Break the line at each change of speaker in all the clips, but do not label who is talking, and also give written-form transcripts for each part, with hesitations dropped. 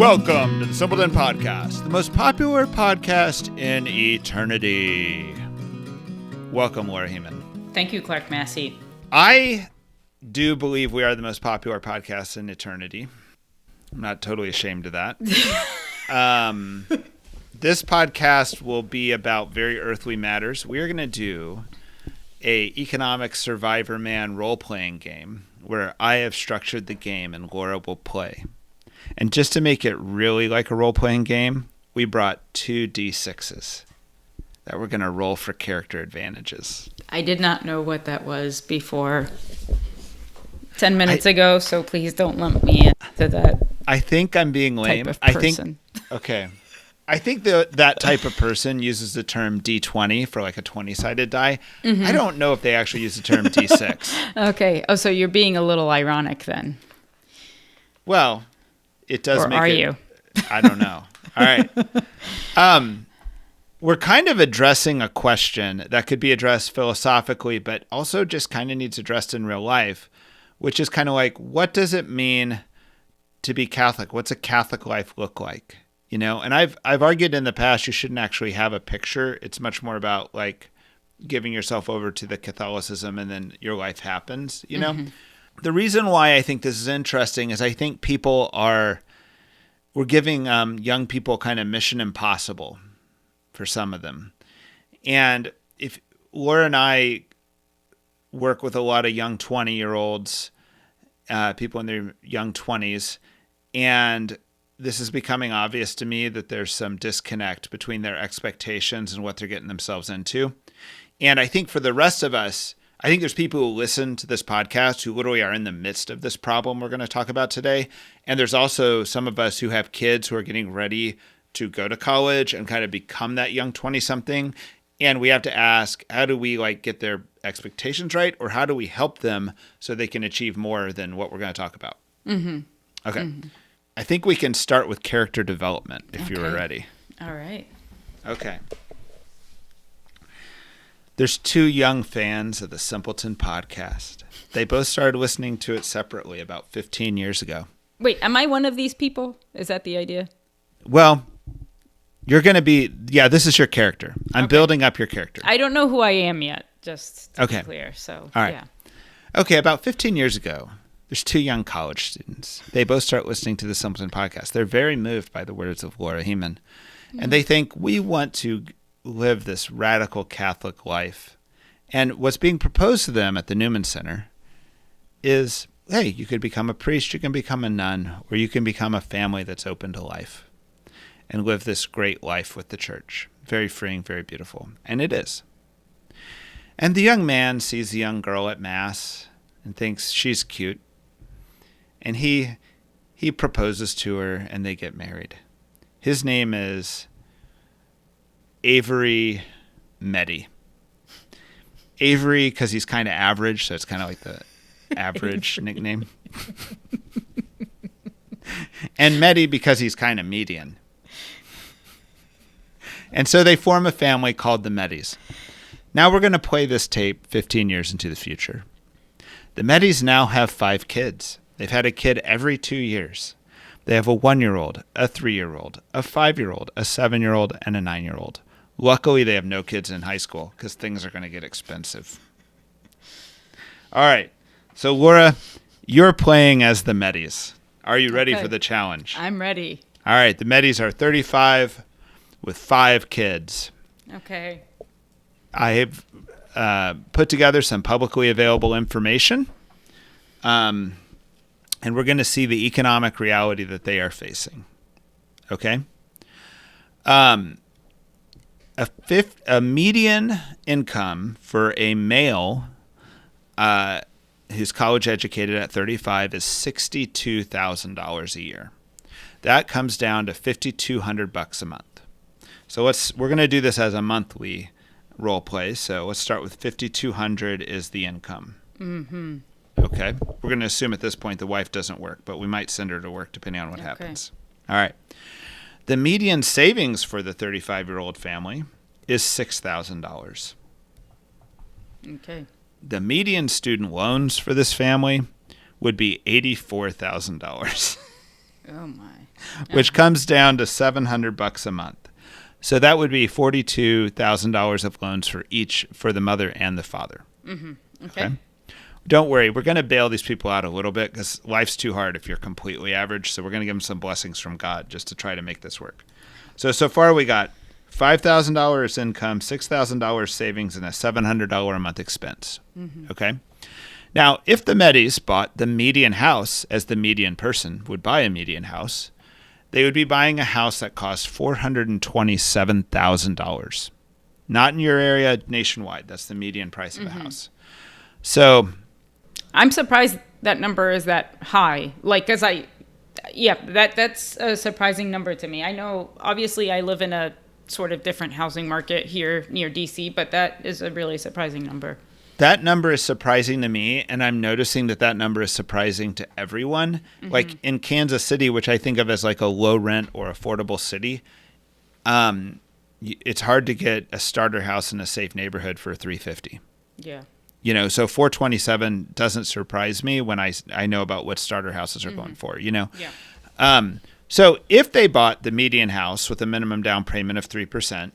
Welcome to the Simpleton Podcast, the most popular podcast in eternity. Welcome, Laura Hehman.
Thank you, Clark Massey.
I do believe we are the most popular podcast in eternity. I'm not totally ashamed of that. This podcast will be about very earthly matters. We are going to do a economic survivor man role-playing game where I have structured the game and Laura will play. And just to make it really like a role-playing game, we brought 2 D6s that we're going to roll for character advantages.
I did not know what that was before 10 minutes ago, so please don't lump me into that.
I think I'm being lame.
Type of person.
I think that type of person uses the term D20 for like a 20-sided die. Mm-hmm. I don't know if they actually use the term D6.
Okay. Oh, so you're being a little ironic then.
Well, it does
or
make
are
it.
You?
I don't know. All right. We're kind of addressing a question that could be addressed philosophically, but also just kind of needs addressed in real life, which is kind of like, what does it mean to be Catholic? What's a Catholic life look like? You know, and I've argued in the past you shouldn't actually have a picture. It's much more about like giving yourself over to the Catholicism and then your life happens, you know? Mm-hmm. The reason why I think this is interesting is I think we're giving young people kind of mission impossible for some of them. And if Laura and I work with a lot of young 20-year-olds, people in their young 20s, and this is becoming obvious to me that there's some disconnect between their expectations and what they're getting themselves into. And I think for the rest of us, I think there's people who listen to this podcast who literally are in the midst of this problem we're going to talk about today. And there's also some of us who have kids who are getting ready to go to college and kind of become that young 20-something. And we have to ask, how do we like get their expectations right? Or how do we help them so they can achieve more than what we're going to talk about? Mm-hmm. Okay. Mm-hmm. I think we can start with character development if you were ready.
All right.
Okay. There's 2 young fans of the Simpleton Podcast. They both started listening to it separately about 15 years ago.
Wait, am I one of these people? Is that the idea?
Well, you're going to be, this is your character. I'm building up your character.
I don't know who I am yet, just to be clear. So,
all right. Yeah. Okay, about 15 years ago, there's 2 young college students. They both start listening to the Simpleton Podcast. They're very moved by the words of Laura Hehman. Mm-hmm. And they think, we want to live this radical Catholic life. And what's being proposed to them at the Newman Center is, hey, you could become a priest, you can become a nun, or you can become a family that's open to life and live this great life with the church. Very freeing, very beautiful. And it is. And the young man sees the young girl at Mass and thinks she's cute. And he proposes to her and they get married. His name is Avery Meddy. Avery because he's kind of average, so it's kind of like the average nickname. And Meddy because he's kind of median. And so they form a family called the Meddys. Now we're going to play this tape 15 years into the future. The Meddys now have 5 kids. They've had a kid every 2 years. They have a 1-year-old, a 3-year-old, a 5-year-old, a 7-year-old, and a 9-year-old. Luckily, they have no kids in high school because things are going to get expensive. All right. So, Laura, you're playing as the Meddys. Are you ready for the challenge?
I'm ready.
All right. The Meddys are 35 with 5 kids.
Okay.
I have put together some publicly available information, and we're going to see the economic reality that they are facing. Okay? A median income for a male who's college educated at 35 is $62,000 a year. That comes down to $5,200 a month. So we're going to do this as a monthly role play. So let's start with $5,200 is the income. Mm-hmm. Okay. We're going to assume at this point the wife doesn't work, but we might send her to work depending on what happens. All right. The median savings for the 35-year-old family is $6,000.
Okay.
The median student loans for this family would be $84,000.
Oh my.
Which comes down to $700 a month. So that would be $42,000 of loans for the mother and the father.
Mm-hmm. Okay.
Don't worry, we're going to bail these people out a little bit because life's too hard if you're completely average. So we're going to give them some blessings from God just to try to make this work. So far we got $5,000 income, $6,000 savings, and a $700 a month expense. Mm-hmm. Okay. Now, if the Medis bought the median house, as the median person would buy a median house, they would be buying a house that costs $427,000. Not in your area, nationwide. That's the median price of a house. So
I'm surprised that number is that high. Like, that's a surprising number to me. I know, obviously, I live in a sort of different housing market here near DC, but that is a really surprising number.
That number is surprising to me, and I'm noticing that number is surprising to everyone. Mm-hmm. Like in Kansas City, which I think of as like a low rent or affordable city, it's hard to get a starter house in a safe neighborhood for $350.
Yeah.
So 427 doesn't surprise me when I know about what starter houses are going for, Yeah. So if they bought the median house with a minimum down payment of 3%,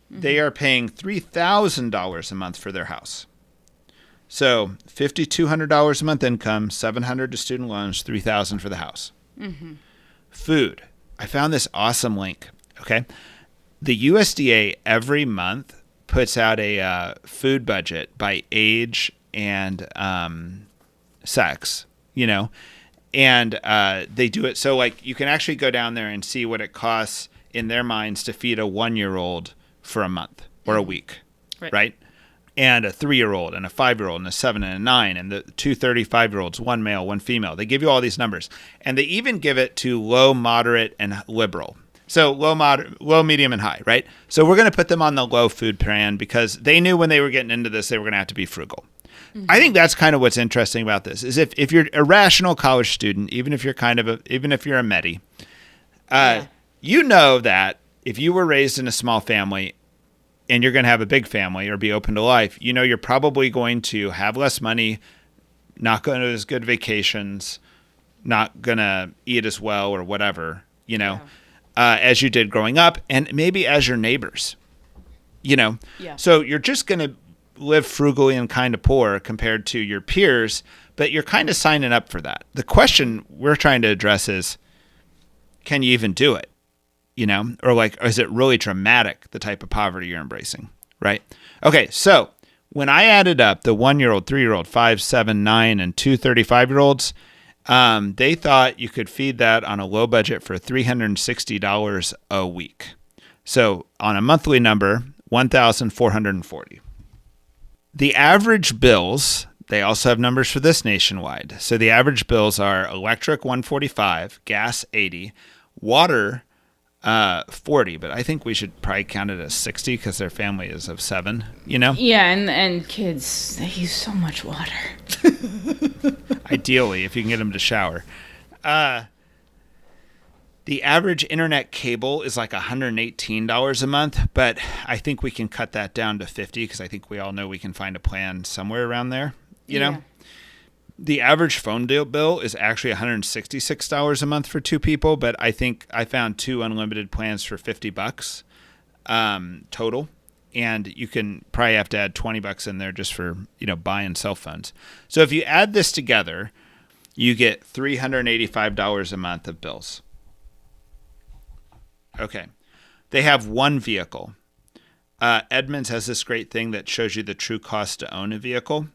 they are paying $3,000 a month for their house. So $5,200 a month income, $700 to student loans, $3,000 for the house. Mm-hmm. Food. I found this awesome link. Okay. The USDA every month puts out a food budget by age and sex, and they do it. So like you can actually go down there and see what it costs in their minds to feed a 1-year-old for a month or a week. Right? And a 3-year-old and a 5-year-old and a 7 and a 9 and the 2 35-year-olds, 1 male, 1 female. They give you all these numbers. And they even give it to low, moderate, and liberal. So low, medium, and high, right? So we're going to put them on the low food plan because they knew when they were getting into this, they were going to have to be frugal. Mm-hmm. I think that's kind of what's interesting about this is if you're a rational college student, even if you're a Medi, you know that if you were raised in a small family and you're going to have a big family or be open to life, you're probably going to have less money, not going to as good vacations, not going to eat as well or whatever, as you did growing up and maybe as your neighbors, Yeah. So you're just going to live frugally and kind of poor compared to your peers, but you're kind of signing up for that. The question we're trying to address is, can you even do it? Or is it really dramatic, the type of poverty you're embracing, right? Okay, so when I added up the 1-year-old, 3-year-old, 5, 7, 9, and 2 35-year-olds, they thought you could feed that on a low budget for $360 a week. So on a monthly number, $1,440. The average bills, they also have numbers for this nationwide. So the average bills are electric $145, gas $80, water $40, but I think we should probably count it as $60 because their family is of 7,
Yeah, and kids, they use so much water.
Ideally, if you can get them to shower. The average internet cable is like $118 a month, but I think we can cut that down to $50 because I think we all know we can find a plan somewhere around there, know? The average phone bill is actually $166 a month for 2 people, but I think I found 2 unlimited plans for $50 total. And you can probably have to add $20 in there just for, buying cell phones. So if you add this together, you get $385 a month of bills. Okay. They have 1 vehicle. Edmunds has this great thing that shows you the true cost to own a vehicle.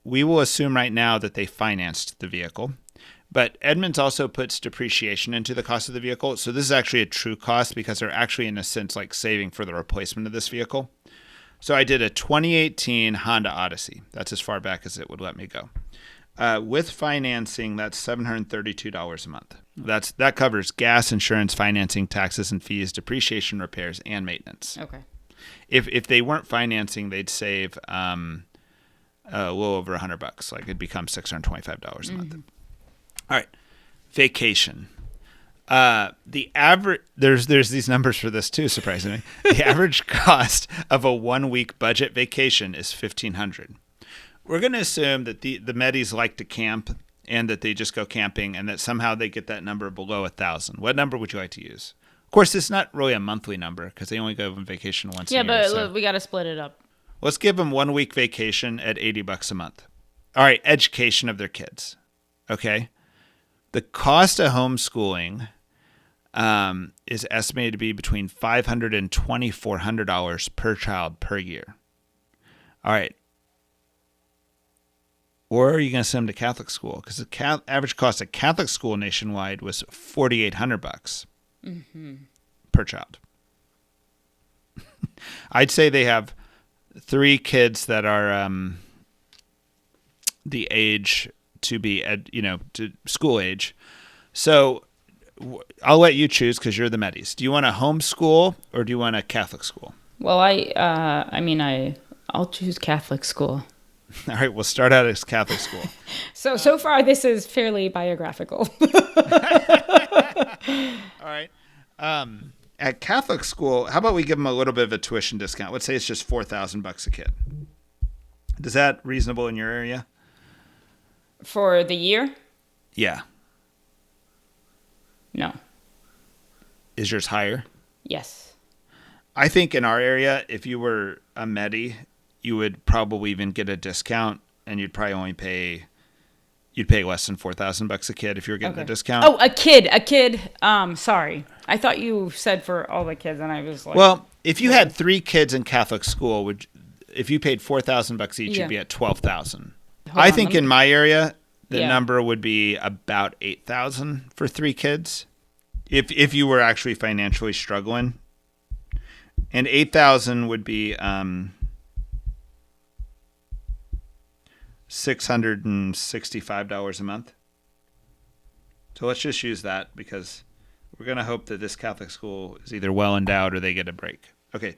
We will assume right now that they financed the vehicle, but Edmunds also puts depreciation into the cost of the vehicle. So this is actually a true cost because they're actually, in a sense, like saving for the replacement of this vehicle. So I did a 2018 Honda Odyssey. That's as far back as it would let me go. With financing, that's $732 a month. That covers gas, insurance, financing, taxes and fees, depreciation, repairs, and maintenance.
Okay.
If they weren't financing, they'd save a little over $100. Like it'd become $625 a month. All right, vacation. The average there's these numbers for this too. Surprisingly, the average cost of a 1-week budget vacation is $1,500. We're going to assume that the Medis like to camp and that they just go camping and that somehow they get that number below 1,000. What number would you like to use? Of course, it's not really a monthly number because they only go on vacation once a year.
Yeah, but we got to split it up.
Let's give them 1 week vacation at $80 a month. All right, education of their kids. Okay. The cost of homeschooling is estimated to be between $500 and $2,400 per child per year. All right. Or are you going to send them to Catholic school? Because the average cost of Catholic school nationwide was $4,800 per child. I'd say they have 3 kids that are the age to be to school age. So I'll let you choose because you're the Medis. Do you want a homeschool or do you want a Catholic school?
Well, I'll choose Catholic school.
All right, we'll start out as Catholic school.
So far, this is fairly biographical.
All right. At Catholic school, how about we give them a little bit of a tuition discount? Let's say it's just $4,000 a kid. Is that reasonable in your area?
For the year?
Yeah.
No.
Is yours higher?
Yes.
I think in our area, if you were a Medi, you would probably even get a discount, and you'd probably only pay less than $4,000 a kid if you were getting a discount.
Oh, a kid. Sorry, I thought you said for all the kids, and I was like,
well, if you had 3 kids in Catholic school, if you paid $4,000 each, you'd be at $12,000. I think in my area, the number would be about $8,000 for 3 kids, if you were actually financially struggling, and $8,000 would be $665 a month. So let's just use that because we're going to hope that this Catholic school is either well endowed or they get a break. Okay.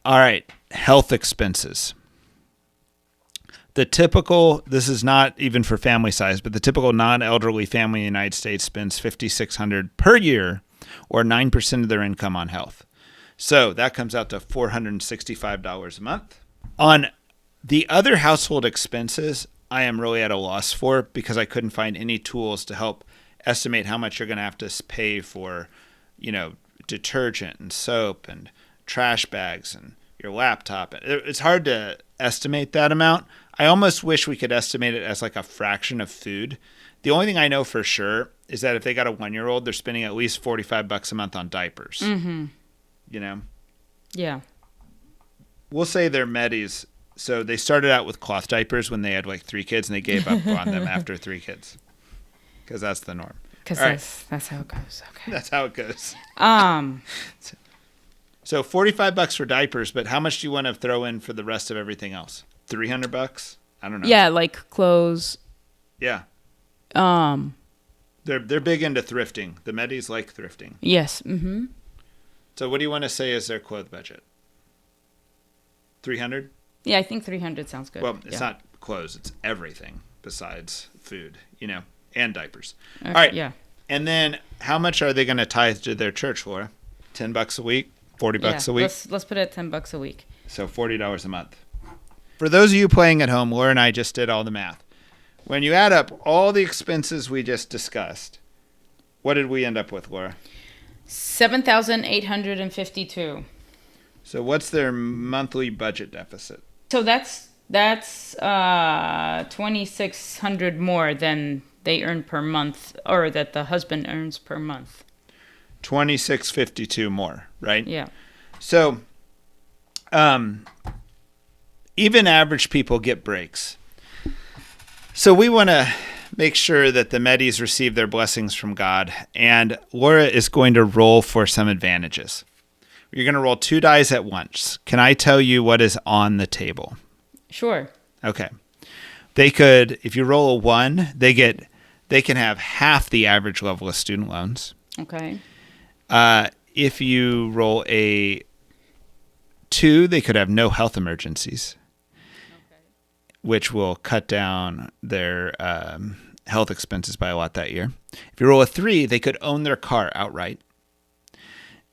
All right. Health expenses. This is not even for family size, but the typical non-elderly family in the United States spends $5,600 per year or 9% of their income on health. So that comes out to $465 a month. On the other household expenses, I am really at a loss for because I couldn't find any tools to help estimate how much you're going to have to pay for, detergent and soap and trash bags and your laptop. It's hard to estimate that amount. I almost wish we could estimate it as like a fraction of food. The only thing I know for sure is that if they got a 1-year-old, they're spending at least $45 a month on diapers.
Mm-hmm. Yeah.
We'll say they're Medis. So they started out with cloth diapers when they had like 3 kids, and they gave up on them after 3 kids because that's the norm.
Because that's how it goes. Okay.
That's how it goes. So $45 for diapers, but how much do you want to throw in for the rest of everything else? $300? I don't know.
Yeah, like clothes.
Yeah. They're big into thrifting. The Medis like thrifting.
Yes. Mm-hmm.
So what do you want to say is their clothes budget? $300?
Yeah, I think 300 sounds good.
Well, it's not clothes. It's everything besides food, and diapers.
Okay,
all right.
Yeah.
And then how much are they going to tithe to their church, Laura? $10 a week? $40 a week?
Let's put it at $10 a week.
So $40 a month. For those of you playing at home, Laura and I just did all the math. When you add up all the expenses we just discussed, what did we end up with, Laura?
$7,852.
So what's their monthly budget deficit?
So that's $2,600 more than they earn per month, or that the husband earns per month.
$2,652 more, right?
Yeah.
So, even average people get breaks. So we want to make sure that the Medis receive their blessings from God, and Laura is going to roll for some advantages. You're going to roll 2 dice at once. Can I tell you what is on the table?
Sure.
Okay. They could, if you roll a 1, they can have half the average level of student loans.
Okay.
If you roll a 2, they could have no health emergencies, which will cut down their health expenses by a lot that year. If you roll a 3, they could own their car outright.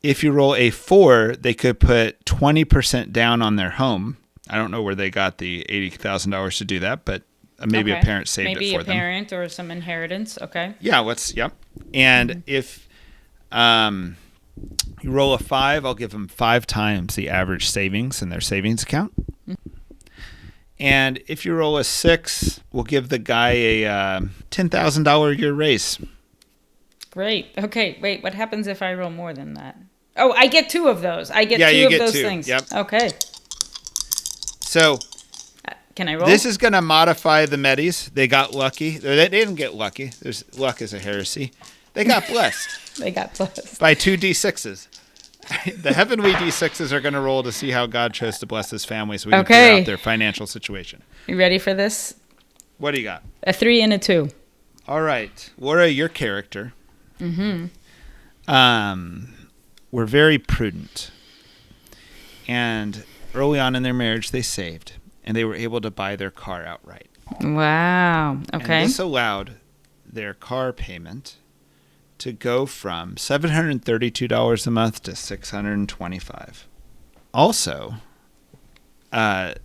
If you roll a 4, they could put 20% down on their home. I don't know where they got the $80,000 to do that, but maybe a parent saved it for them.
Maybe a parent or some inheritance. Okay.
Yeah, yep. And if you roll a 5, I'll give them 5 times the average savings in their savings account. And if you roll a 6, we'll give the guy a $10,000 a year raise.
Great. Okay. Wait, what happens if I roll more than that? Oh, I get 2 of those. I get 2
you
of
get
those
2.
things.
Yep.
Okay.
So
can I roll?
This is going to modify the Medis. They got lucky. They didn't get lucky. Luck is a heresy. They got blessed.
They got blessed.
By 2 D6s. The heavenly D6s are going to roll to see how God chose to bless his family so we can figure out their financial situation.
You ready for this?
What do you got?
A 3 and a 2.
All right. Laura, your character. Were very prudent. And early on in their marriage, they saved. And they were able to buy their car outright.
Wow. Okay.
And this allowed their car payment to go from $732 a month to $625. Also,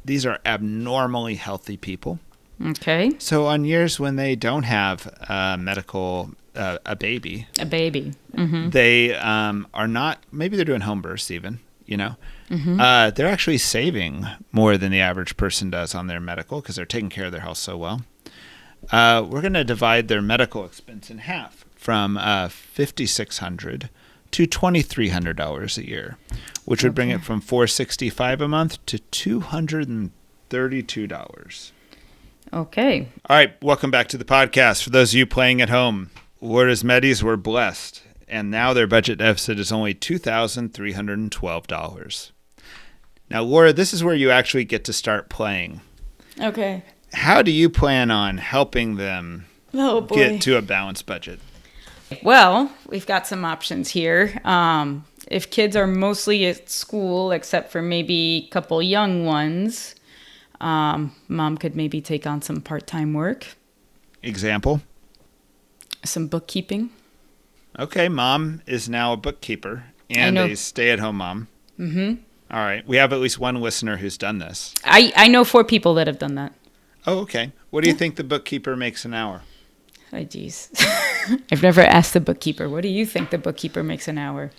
these are abnormally healthy people.
Okay.
So on years when they don't have a baby, they are not. Maybe they're doing home births even. They're actually saving more than the average person does on their medical because they're taking care of their health so well. We're going to divide their medical expense in half from $5,600 to $2,300 a year, which would bring it from $465 a month to $232.
Okay.
All right, welcome back to the podcast. For those of you playing at home, Laura's Medis were blessed, and now their budget deficit is only $2,312. Now, Laura, this is where you actually get to start playing.
Okay.
How do you plan on helping them get to a balanced budget?
Well, we've got some options here. If kids are mostly at school, except for maybe a couple young ones, mom could maybe take on some part-time work.
Example?
Some bookkeeping.
Okay, mom is now a bookkeeper and a stay-at-home mom.
Mm-hmm.
All right. We have at least one listener who's done this.
I know 4 people that have done that.
Oh, okay. What do you think the bookkeeper makes an hour?
Oh, geez. I've never asked the bookkeeper. What do you think the bookkeeper makes an hour?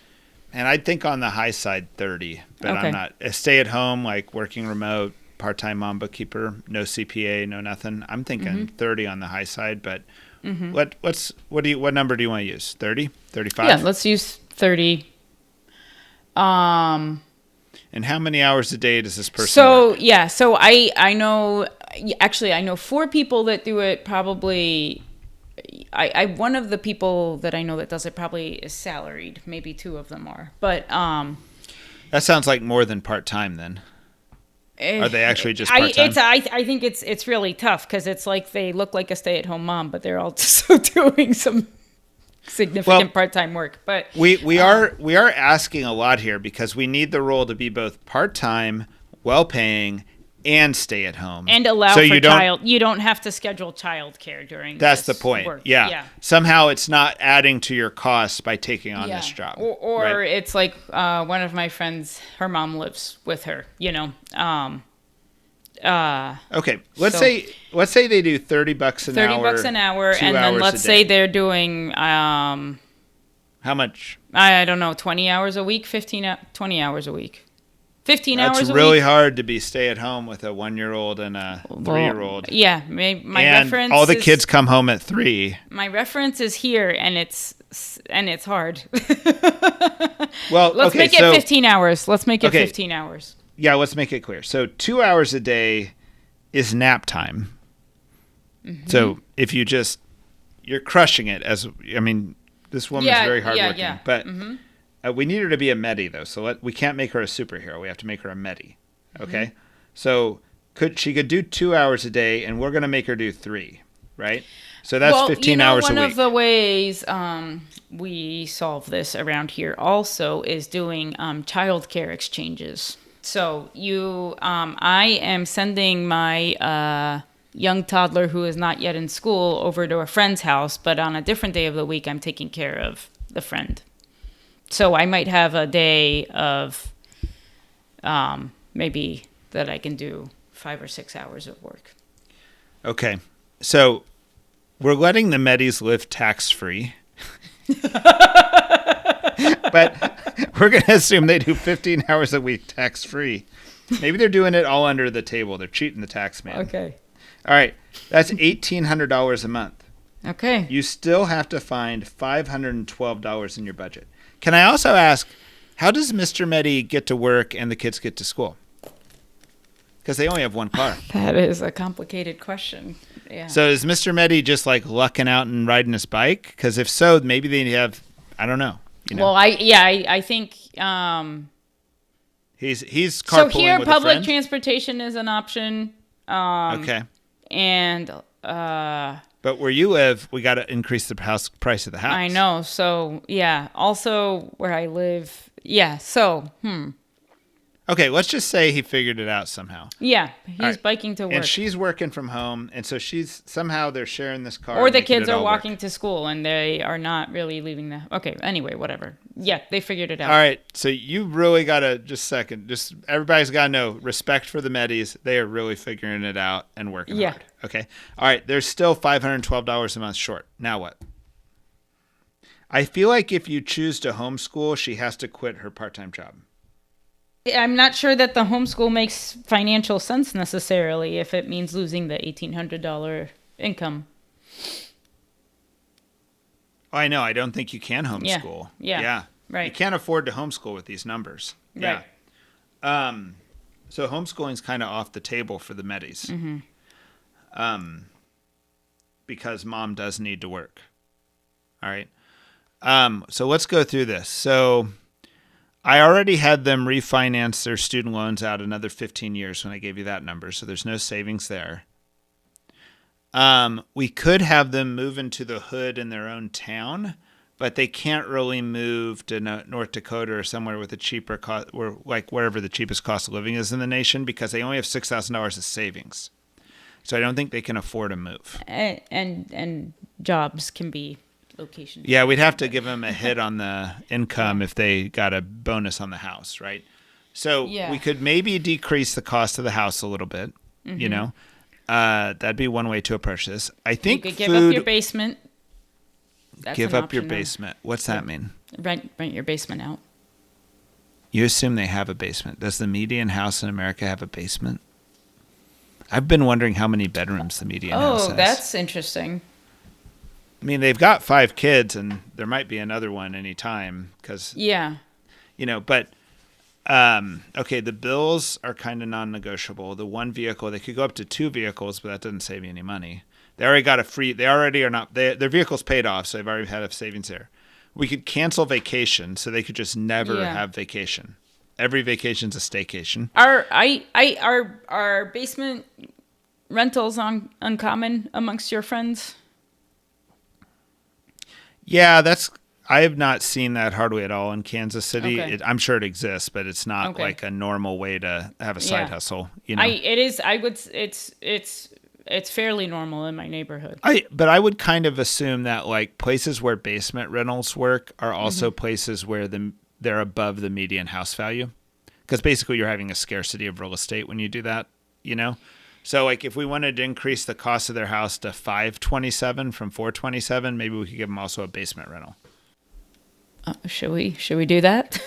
And I'd think on the high side 30, but
Okay.
I'm not. A stay-at-home, like working remote, part-time mom bookkeeper, no CPA, no nothing. I'm thinking 30 on the high side, but what number do you want to use? 30? 35?
Yeah, let's use 30.
And how many hours a day does this person work?
So I know 4 people that do it probably. One of the people that I know that does it probably is salaried. Maybe 2 of them are, but
That sounds like more than part-time then. Are they actually just part-time?
I think it's really tough because it's like they look like a stay-at-home mom, but they're also doing some significant part-time work. But
we are asking a lot here because we need the role to be both part-time, well-paying, and stay at home
and allow for child. You don't have to schedule childcare during.
That's the point.
Work.
Yeah. Somehow it's not adding to your costs by taking on this job.
Or
right?
It's like one of my friends. Her mom lives with her.
Okay. Let's say they do $30 an hour.
$30 an hour, and then let's say they're doing
how much?
I don't know, 20 hours a week, 20 hours a week. 15 hours a week.
It's really hard to be stay at home with a 1-year-old and a 3-year-old.
Yeah, my reference.
All the kids come home at 3.
My reference is here, and it's hard.
Well,
let's make it 15 hours. Let's make it 15 hours.
Yeah, let's make it clear. So 2 hours a day is nap time. Mm-hmm. So if you're crushing it. This woman's very hardworking.
Yeah.
But we need her to be a Medi, though. So we can't make her a superhero. We have to make her a Medi. Okay? Mm-hmm. So she could do 2 hours a day, and we're going to make her do 3, right? So that's 15 hours a week.
One of the ways we solve this around here also is doing childcare exchanges. So I am sending my young toddler who is not yet in school over to a friend's house, but on a different day of the week, I'm taking care of the friend. So I might have a day of maybe that I can do 5 or 6 hours of work.
Okay. So we're letting the Medis live tax-free. But we're going to assume they do 15 hours a week tax-free. Maybe they're doing it all under the table. They're cheating the tax man.
Okay.
All right. That's $1,800 a month.
Okay.
You still have to find $512 in your budget. Can I also ask, how does Mr. Medi get to work and the kids get to school? Because they only have one car.
That is a complicated question. Yeah.
So is Mr. Medi just like lucking out and riding his bike? Because if so, maybe they have, I don't know.
Well, I think
he's carpooling
so here
with
public
a friend?
transportation is an option.
Okay.
And
but where you live, we got to increase the house price of the house.
I know. So yeah. Also where I live. Yeah. So
Okay, let's just say he figured it out somehow.
Yeah, he's
right.
biking to work.
And she's working from home, and so they're sharing this car.
Or the kids are walking to school, and they are not really leaving the... Okay, anyway, whatever. Yeah, they figured it out.
All right, so you really got to, everybody's got to know, respect for the Medis. They are really figuring it out and working hard. Okay, all right, there's still $512 a month short. Now what? I feel like if you choose to homeschool, she has to quit her part-time job.
I'm not sure that the homeschool makes financial sense necessarily if it means losing the $1,800 income.
Oh, I know. I don't think you can homeschool.
Yeah. Right.
You can't afford to homeschool with these numbers.
Right.
Yeah. So homeschooling's kind of off the table for the Medis.
Mm-hmm.
Because mom does need to work. All right. So let's go through this. So I already had them refinance their student loans out another 15 years when I gave you that number, so there's no savings there. We could have them move into the hood in their own town, but they can't really move to North Dakota or somewhere with a cheaper cost, or like wherever the cheapest cost of living is in the nation, because they only have $6,000 of savings. So I don't think they can afford a move.
And jobs can be location.
Yeah, we'd have to give them a hit on the income if they got a bonus on the house, right? So we could maybe decrease the cost of the house a little bit, you know. That'd be one way to approach this. I think
you could give up your basement.
Give up your basement. What's that mean?
Rent your basement out.
You assume they have a basement. Does the median house in America have a basement? I've been wondering how many bedrooms the median house has.
Oh, that's interesting.
I mean, they've got 5 kids, and there might be another one anytime. But, okay, the bills are kind of non-negotiable. The one vehicle, they could go up to 2 vehicles, but that doesn't save you any money. They already got their vehicle's paid off, so they've already had a savings there. We could cancel vacation, so they could just never have vacation. Every vacation's a staycation.
Are basement rentals uncommon amongst your friends?
Yeah, I have not seen that hardly at all in Kansas City.
Okay.
I'm sure it exists, but it's not like a normal way to have a side hustle. You know,
it is. I would. It's fairly normal in my neighborhood.
But I would kind of assume that like places where basement rentals work are also places where they're above the median house value, because basically you're having a scarcity of real estate when you do that. You know. So, like, if we wanted to increase the cost of their house to $527 from $427, maybe we could give them also a basement rental.
Should we do that?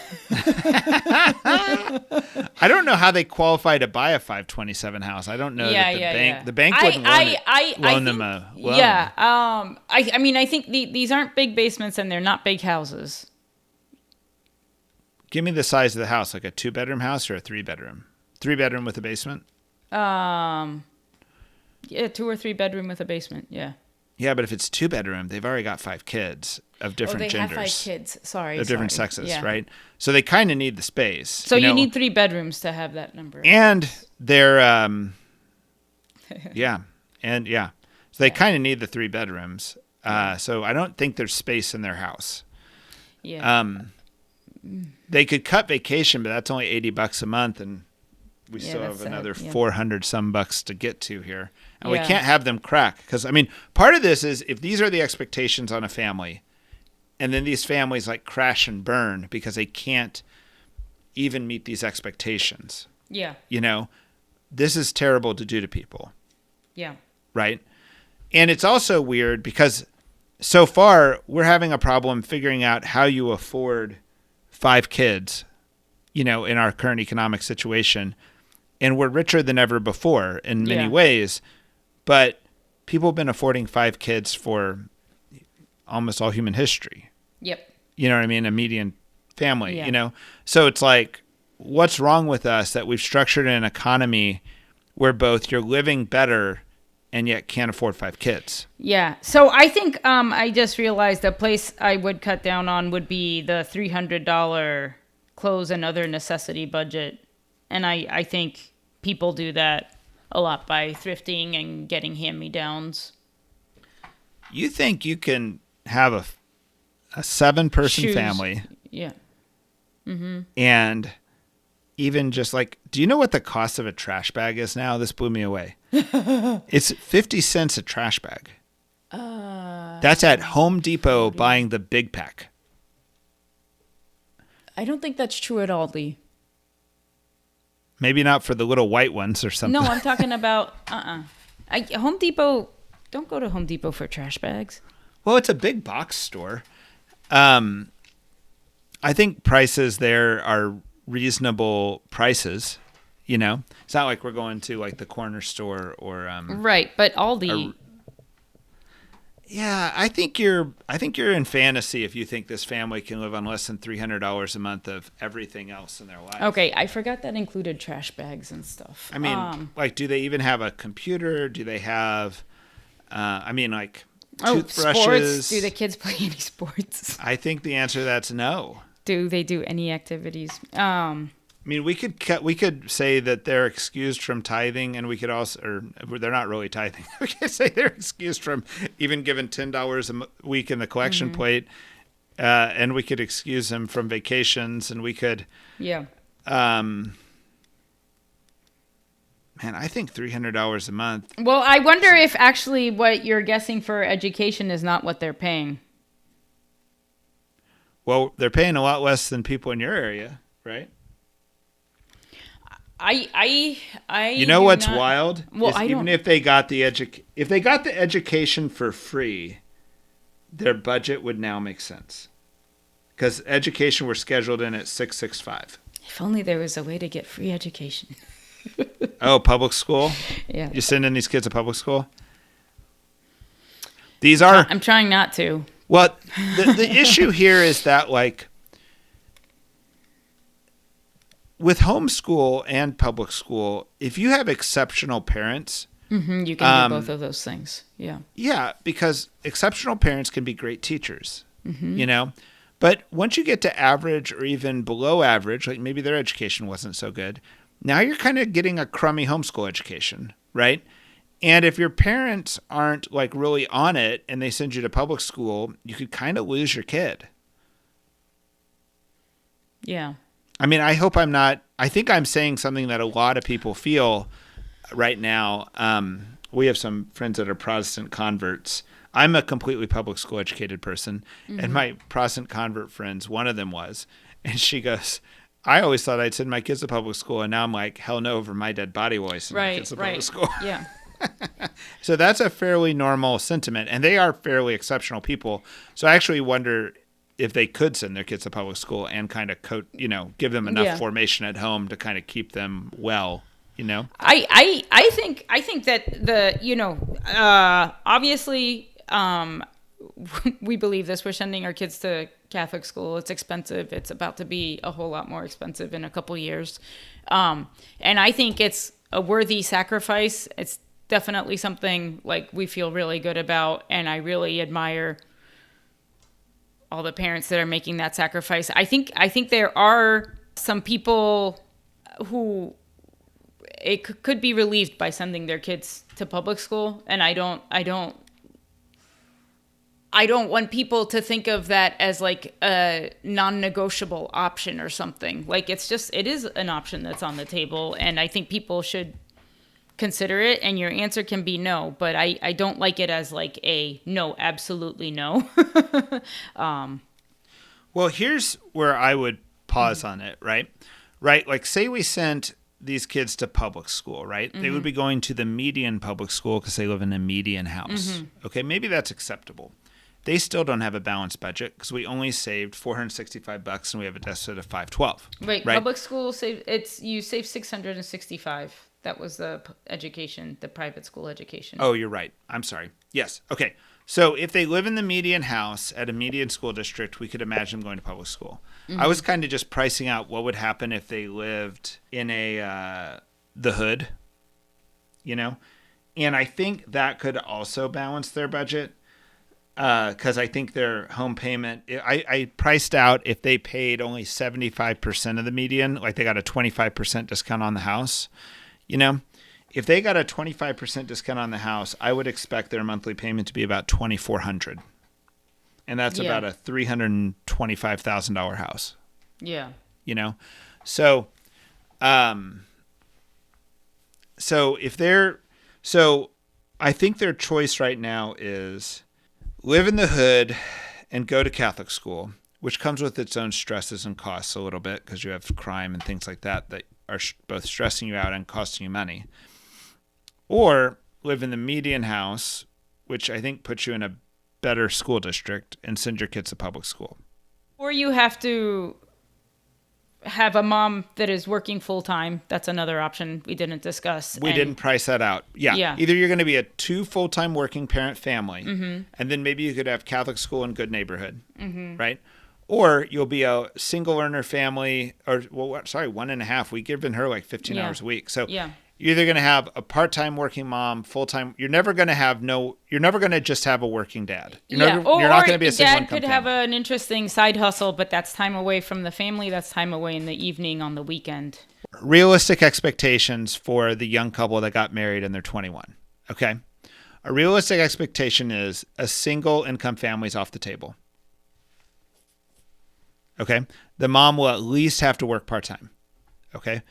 I don't know how they qualify to buy a $527 house. I don't know that the bank wouldn't loan them a loan.
Yeah. I mean, I think these aren't big basements and they're not big houses.
Give me the size of the house, like a 2-bedroom house or a 3-bedroom? 3-bedroom with a basement?
2 or 3 bedroom with a basement. Yeah.
Yeah, but if it's 2-bedroom, they've already got 5 kids of different genders.
Have 5 kids. Sorry.
Of different sexes, right? So they kind of need the space.
So you need 3 bedrooms to have that number.
And they're, So they kind of need the 3 bedrooms. So I don't think there's space in their house.
Yeah.
They could cut vacation, but that's only $80 a month, and we still have another 400 some bucks to get to here. And we can't have them crack. Because, I mean, part of this is if these are the expectations on a family, and then these families like crash and burn because they can't even meet these expectations.
Yeah.
You know, this is terrible to do to people.
Yeah.
right? And it's also weird because so far we're having a problem figuring out how you afford 5 kids, in our current economic situation. And we're richer than ever before in many ways, but people have been affording 5 kids for almost all human history.
Yep.
You know what I mean? A median family, So it's like, what's wrong with us that we've structured an economy where both you're living better and yet can't afford 5 kids?
Yeah. So I think I just realized a place I would cut down on would be the $300 clothes and other necessity budget. And I think people do that a lot by thrifting and getting hand-me-downs.
You think you can have a 7-person
Shoes.
family?
Yeah. Mm-hmm.
And even just like, do you know what the cost of a trash bag is now? This blew me away. It's 50 cents a trash bag. That's at Home Depot buying the big pack.
I don't think that's true at all, Lee.
Maybe not for the little white ones or something.
No, I'm talking about, Home Depot, don't go to Home Depot for trash bags.
Well, it's a big box store. I think prices there are reasonable prices. It's not like we're going to like the corner store or
right, but Aldi.
Yeah, I think you're in fantasy if you think this family can live on less than $300 a month of everything else in their life.
Okay, I forgot that included trash bags and stuff.
I mean, do they even have a computer? Do they have toothbrushes?
Sports? Do the kids play any sports?
I think the answer to that's no.
Do they do any activities?
I mean, we could say that they're excused from tithing, and we could also, or they're not really tithing. We could say they're excused from even giving $10 a week in the collection plate, and we could excuse them from vacations, and we could.
Yeah.
Man, I think $300 a month.
Well, I wonder if actually what you're guessing for education is not what they're paying.
Well, they're paying a lot less than people in your area, right?
You
know what's wild?
Well,
even if they got the education for free, their budget would now make sense. Because education were scheduled in at $665.
If only there was a way to get free education.
Oh, public school?
Yeah.
You sending these kids to public school? These are.
I'm trying not to.
Well, the issue here is that, like, with homeschool and public school, if you have exceptional parents,
you can do both of those things. Yeah.
Yeah, because exceptional parents can be great teachers, But once you get to average or even below average, like maybe their education wasn't so good, now you're kind of getting a crummy homeschool education, right? And if your parents aren't like really on it and they send you to public school, you could kind of lose your kid.
Yeah.
I mean, I think I'm saying something that a lot of people feel right now. We have some friends that are Protestant converts. I'm a completely public school educated person, and my Protestant convert friends, one of them was, and she goes, I always thought I'd send my kids to public school, and now I'm like, hell no, over my dead body will I send my kids to public school.
Yeah.
So that's a fairly normal sentiment, and they are fairly exceptional people. So I actually wonder if they could send their kids to public school and kind of give them enough formation at home to kind of keep them well,
I think that obviously we believe this. We're sending our kids to Catholic school. It's expensive. It's about to be a whole lot more expensive in a couple years. And I think it's a worthy sacrifice. It's definitely something like we feel really good about. And I really admire all the parents that are making that sacrifice. I think there are some people who it could be relieved by sending their kids to public school. And I don't want people to think of that as like a non-negotiable option or something. Like it is an option that's on the table, and I think people should consider it. And your answer can be no, but I don't like it as like a no, absolutely no.
Well, here's where I would pause on it, right? Right, like say we sent these kids to public school, right? They would be going to the median public school because they live in a median house. Okay, maybe that's acceptable. They still don't have a balanced budget because we only saved $465 and we have a deficit of $512.
Wait,
right?
public school you save $665. That was the education, the private school education.
Oh, you're right. I'm sorry. Yes. Okay. So if they live in the median house at a median school district, we could imagine them going to public school. I was kind of just pricing out what would happen if they lived in the hood, and I think that could also balance their budget. Because I think their home payment, I priced out if they paid only 75% of the median, like they got a 25% discount on the house. If they got a 25% discount on the house, I would expect their monthly payment to be about $2,400, and that's about a $325,000 house.
Yeah.
So, I think their choice right now is live in the hood and go to Catholic school, which comes with its own stresses and costs a little bit because you have crime and things like that are both stressing you out and costing you money. Or live in the median house, which I think puts you in a better school district, and send your kids to public school.
Or you have to have a mom that is working full-time. That's another option we didn't discuss.
We didn't price that out. Yeah. Either you're going to be a 2 full-time working parent family, and then maybe you could have Catholic school in good neighborhood, right? Or you'll be a single earner family, 1.5. We've given her like 15 hours a week. So you're either going to have a part-time working mom, full-time. You're never going to just have a working dad. You're not going to be a single income
dad could have an interesting side hustle, but that's time away from the family. That's time away in the evening on the weekend.
Realistic expectations for the young couple that got married and they're 21. Okay. A realistic expectation is a single income family is off the table. Okay. The mom will at least have to work part-time. Okay.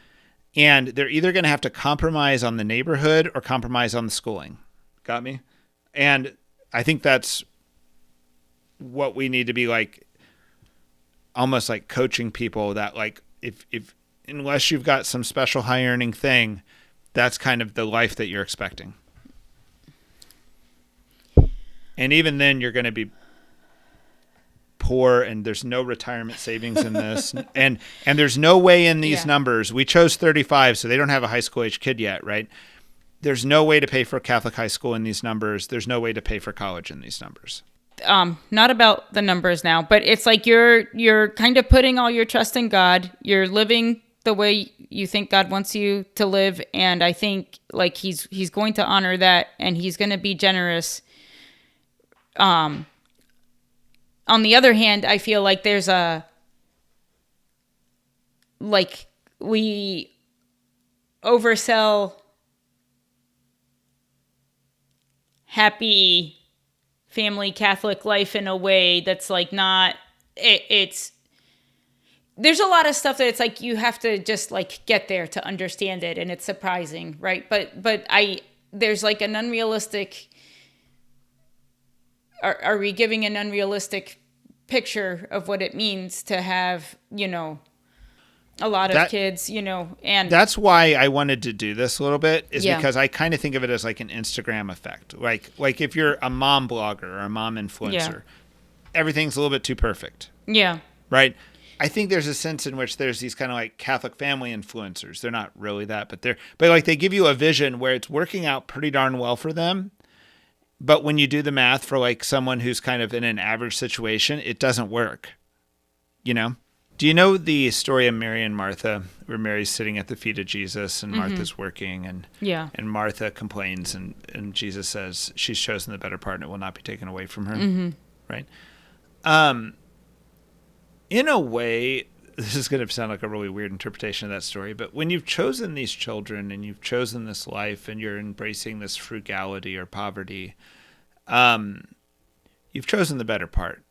And they're either going to have to compromise on the neighborhood or compromise on the schooling. Got me? And I think that's what we need to be like, almost like coaching people that like, if unless you've got some special high earning thing, that's kind of the life that you're expecting. And even then you're going to be poor, and there's no retirement savings in this, and there's no way in these numbers. We chose 35, so they don't have a high school age kid yet, right? There's no way to pay for Catholic high school in these numbers. There's no way to pay for college in these numbers.
Not about the numbers now, but it's like you're kind of putting all your trust in God. You're living the way you think God wants you to live, and I think like he's going to honor that, and he's going to be generous. On the other hand, I feel like we oversell happy family Catholic life in a way that's like not, there's a lot of stuff that it's like you have to just like get there to understand it, and it's surprising, right? But there's like an unrealistic. Are we giving an unrealistic picture of what it means to have, a lot of kids, and
that's why I wanted to do this a little bit is because I kind of think of it as like an Instagram effect. Like if you're a mom blogger or a mom influencer, everything's a little bit too perfect.
Yeah.
Right. I think there's a sense in which there's these kind of like Catholic family influencers. They're not really that, but like they give you a vision where it's working out pretty darn well for them. But when you do the math for like someone who's kind of in an average situation, it doesn't work. Do you know the story of Mary and Martha, where Mary's sitting at the feet of Jesus and Martha's working, and Martha complains, and Jesus says she's chosen the better part and it will not be taken away from her. Right? In a way, this is going to sound like a really weird interpretation of that story, but when you've chosen these children and you've chosen this life and you're embracing this frugality or poverty, you've chosen the better part,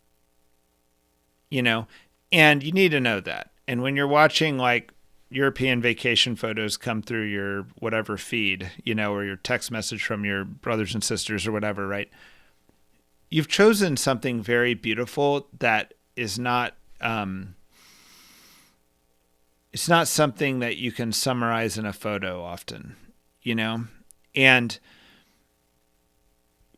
and you need to know that. And when you're watching like European vacation photos come through your whatever feed, or your text message from your brothers and sisters or whatever, right? You've chosen something very beautiful that is not, it's not something that you can summarize in a photo often, and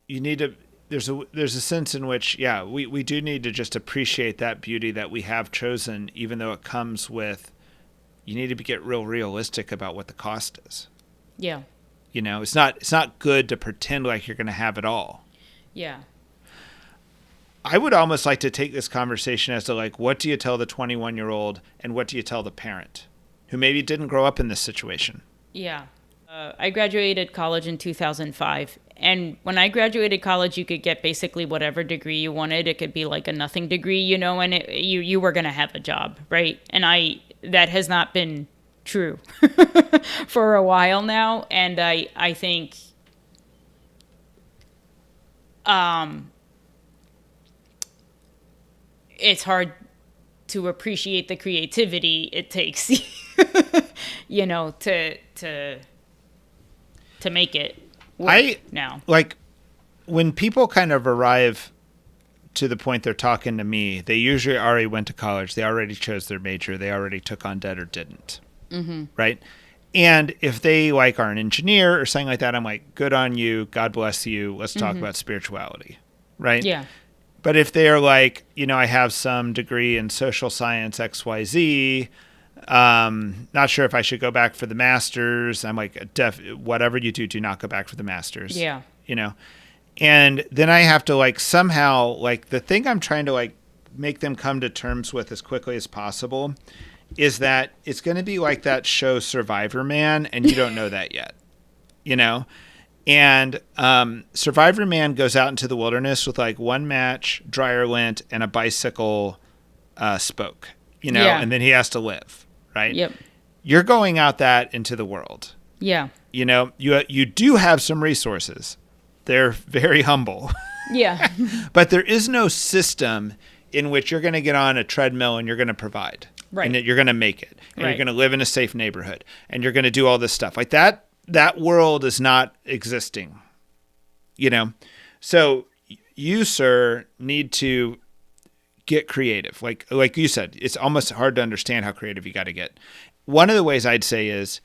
you need to, there's a sense in which, we do need to just appreciate that beauty that we have chosen, even though it comes with, you need to get real realistic about what the cost is.
Yeah.
It's not good to pretend like you're going to have it all.
Yeah.
I would almost like to take this conversation as to like, what do you tell the 21-year-old and what do you tell the parent who maybe didn't grow up in this situation?
Yeah. I graduated college in 2005. And when I graduated college, you could get basically whatever degree you wanted. It could be like a nothing degree, and you were going to have a job, right? And that has not been true for a while now. And I think it's hard to appreciate the creativity it takes, to make it work now.
Like, when people kind of arrive to the point they're talking to me, they usually already went to college. They already chose their major. They already took on debt or didn't. Mm-hmm. Right? And if they like are an engineer or something like that, I'm like, good on you. God bless you. Let's talk about spirituality. Right?
Yeah.
But if they're like, I have some degree in social science, XYZ, not sure if I should go back for the master's. I'm like, whatever you do not go back for the master's.
Yeah.
And then I have to like somehow, like, the thing I'm trying to like make them come to terms with as quickly as possible is that it's going to be like that show Survivor Man, and you don't know that yet, And Survivor Man goes out into the wilderness with like one match, dryer lint, and a bicycle spoke, and then he has to live, right?
Yep.
You're going out that into the world.
Yeah.
You do have some resources. They're very humble.
Yeah.
But there is no system in which you're going to get on a treadmill and you're going to provide.
Right.
And that you're going to make it. And
right.
You're going to live in a safe neighborhood. And you're going to do all this stuff. Like that world is not existing. So you, sir, need to get creative. Like you said, it's almost hard to understand how creative you got to get. One of the ways I'd say is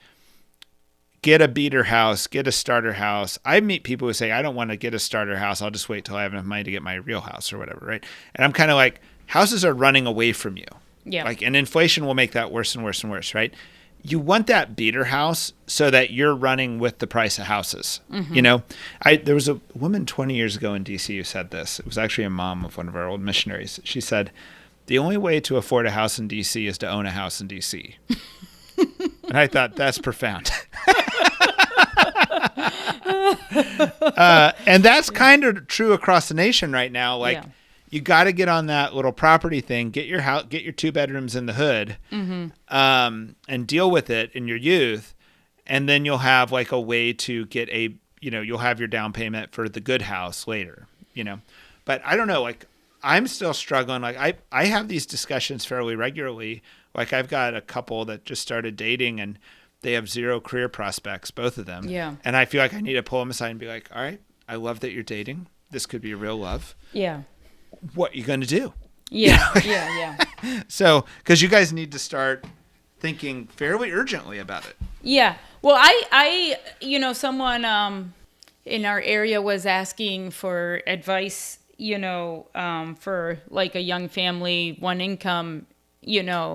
get a beater house, get a starter house. I meet people who say, I don't want to get a starter house. I'll just wait till I have enough money to get my real house or whatever, right? And I'm kind of like, houses are running away from you.
Yeah.
And inflation will make that worse and worse and worse, right? You want that beater house so that you're running with the price of houses. Mm-hmm. There was a woman 20 years ago in DC who said this. It was actually a mom of one of our old missionaries. She said, the only way to afford a house in DC is to own a house in DC. And I thought, that's profound. And that's kind of true across the nation right now. You got to get on that little property thing, get your house, get your 2 bedrooms in the hood, and deal with it in your youth. And then you'll have like a way to get you'll have your down payment for the good house later, But I don't know, like I'm still struggling. Like I have these discussions fairly regularly. Like I've got a couple that just started dating and they have 0 career prospects, both of them.
Yeah.
And I feel like I need to pull them aside and be like, all right, I love that you're dating. This could be a real love.
Yeah.
What are you going to do?
Yeah. Yeah.
So, because you guys need to start thinking fairly urgently about it.
Yeah. Well, I someone in our area was asking for advice, for like a young family, one income, and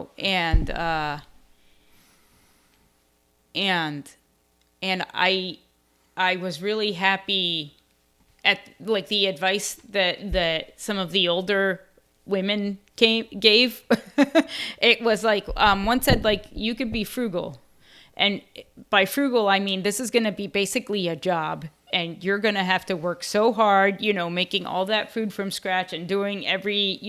I was really happy at like the advice that some of the older women gave. It was like one said like you could be frugal, and by frugal I mean this is going to be basically a job and you're going to have to work so hard, making all that food from scratch and doing every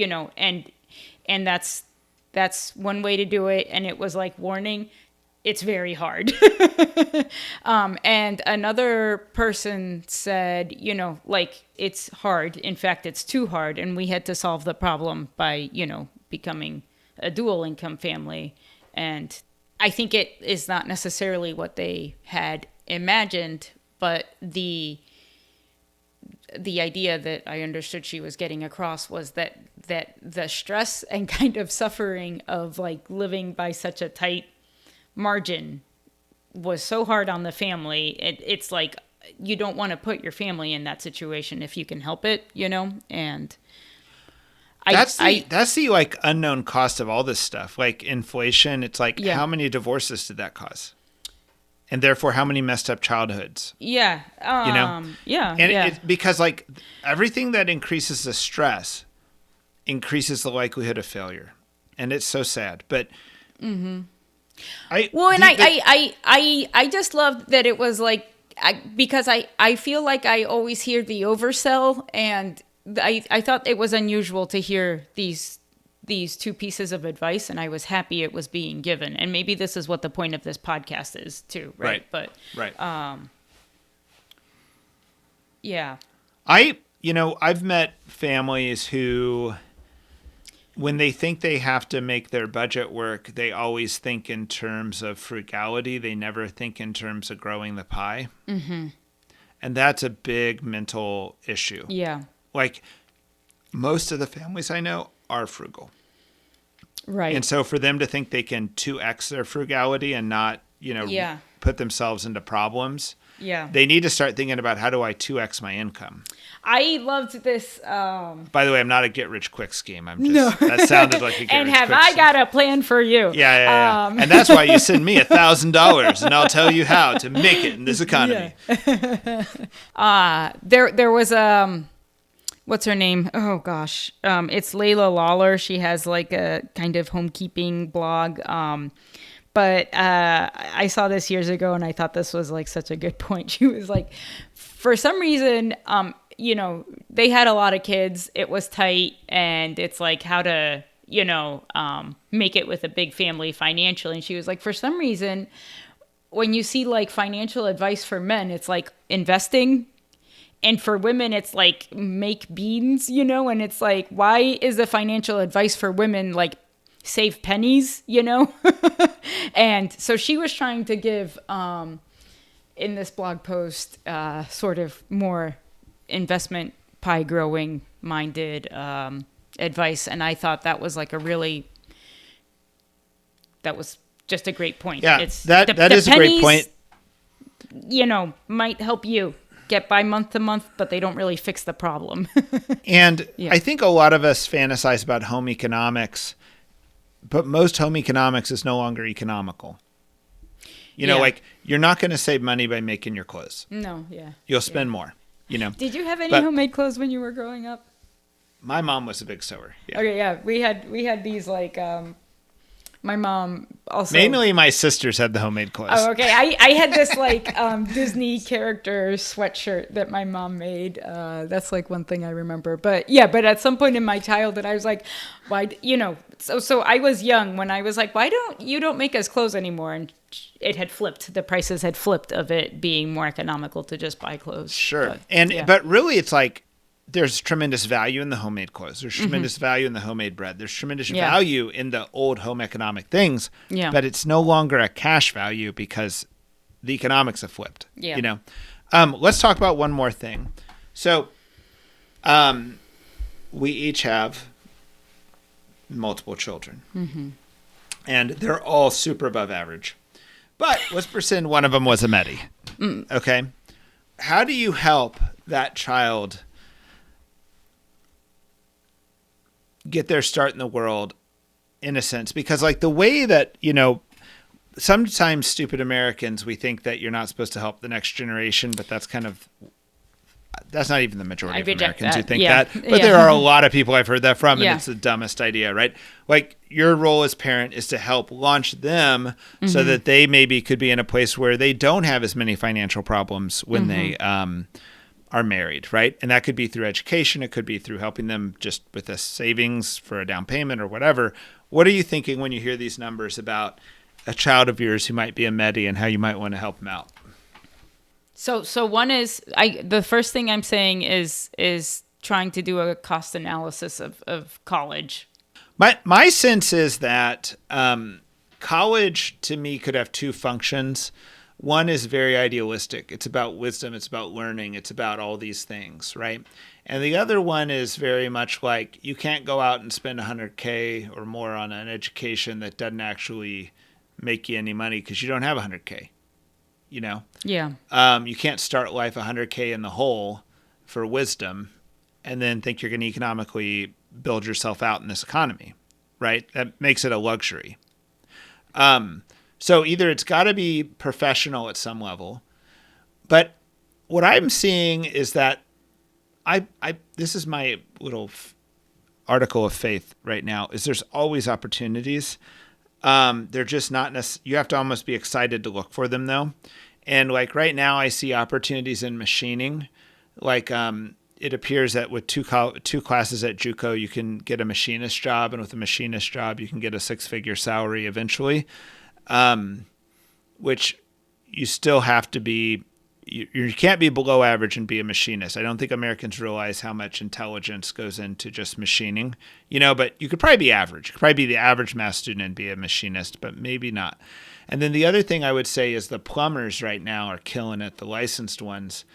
and that's one way to do it. And it was like, warning, it's very hard. And another person said, like it's hard. In fact, it's too hard. And we had to solve the problem by, becoming a dual income family. And I think it is not necessarily what they had imagined, but the idea that I understood she was getting across was that the stress and kind of suffering of like living by such a tight margin was so hard on the family. It's like you don't want to put your family in that situation if you can help it, and
that's the like unknown cost of all this stuff. Like inflation, it's like how many divorces did that cause? And therefore, how many messed up childhoods?
Yeah. Yeah.
And because like everything that increases the stress increases the likelihood of failure. And it's so sad. But
I just loved that it was like, because I feel like I always hear the oversell, and I thought it was unusual to hear these two pieces of advice, and I was happy it was being given. And maybe this is what the point of this podcast is too, right? But yeah.
I've met families who, when they think they have to make their budget work, they always think in terms of frugality. They never think in terms of growing the pie. Mm-hmm. And that's a big mental issue.
Yeah.
Like most of the families I know are frugal.
Right.
And so for them to think they can 2x their frugality and not, put themselves into problems.
Yeah.
They need to start thinking about, how do I 2x my income?
I loved this.
By the way, I'm not a get-rich-quick scheme. That sounded like a get-rich-quick scheme.
And have I got a plan for you?
Yeah. And that's why you send me $1,000, and I'll tell you how to make it in this economy.
Yeah. There was what's her name? Oh gosh, it's Layla Lawler. She has like a kind of homekeeping blog. But I saw this years ago, and I thought this was like such a good point. She was like, for some reason, they had a lot of kids. It was tight, and it's like how to, make it with a big family financially. And she was like, for some reason, when you see like financial advice for men, it's like investing. And for women, it's like make beans, and it's like, why is the financial advice for women like save pennies, And so she was trying to give, in this blog post, sort of more investment pie growing minded advice. And I thought that was like that was just a great point.
Yeah, that is a great point.
Might help you get by month to month, but they don't really fix the problem.
And I think a lot of us fantasize about home economics, but most home economics is no longer economical. Like you're not going to save money by making your clothes.
No, yeah.
You'll spend more,
Did you have any homemade clothes when you were growing up?
My mom was a big sewer. Yeah.
Okay, yeah. We had these like my mom also.
Mainly my sisters had the homemade clothes.
Oh, okay. I had this like Disney character sweatshirt that my mom made. That's like one thing I remember. But at some point in my childhood, I was like, why, so I was young when I was like, why don't you make us clothes anymore? And it had flipped. The prices had flipped of it being more economical to just buy clothes.
Sure. But really it's like, there's tremendous value in the homemade clothes. There's tremendous value in the homemade bread. There's tremendous value in the old home economic things. Yeah. But it's no longer a cash value because the economics have flipped. Yeah. Let's talk about one more thing. So, we each have multiple children. Mm-hmm. And they're all super above average. But let's pretend one of them was a Medi. Okay? How do you help that child get their start in the world, in a sense? Because like the way that, sometimes stupid Americans, we think that you're not supposed to help the next generation, but that's not even the majority of Americans who think that. But there are a lot of people I've heard that from, and it's the dumbest idea, right? Like your role as parent is to help launch them so that they maybe could be in a place where they don't have as many financial problems when they are married, right? And that could be through education. It could be through helping them just with a savings for a down payment or whatever. What are you thinking when you hear these numbers about a child of yours who might be a Medi and how you might want to help them out?
So one is, the first thing I'm saying is trying to do a cost analysis of college.
My sense is that college to me could have two functions. One is very idealistic. It's about wisdom. It's about learning. It's about all these things, right? And the other one is very much like you can't go out and spend $100K or more on an education that doesn't actually make you any money because you don't have $100K, you know?
Yeah.
You can't start life $100K in the hole for wisdom and then think you're going to economically build yourself out in this economy, right? That makes it a luxury. So either it's got to be professional at some level, but what I'm seeing is that this is my little article of faith right now, is there's always opportunities. They're just not you have to almost be excited to look for them though. And like right now I see opportunities in machining. Like it appears that with two classes at JUCO, you can get a machinist job, and with a machinist job, you can get a 6-figure salary eventually, which you still have to be. You can't be below average and be a machinist. I don't think Americans realize how much intelligence goes into just machining, but you could probably be average. You could probably be the average math student and be a machinist, but maybe not. And then the other thing I would say is the plumbers right now are killing it, the licensed ones.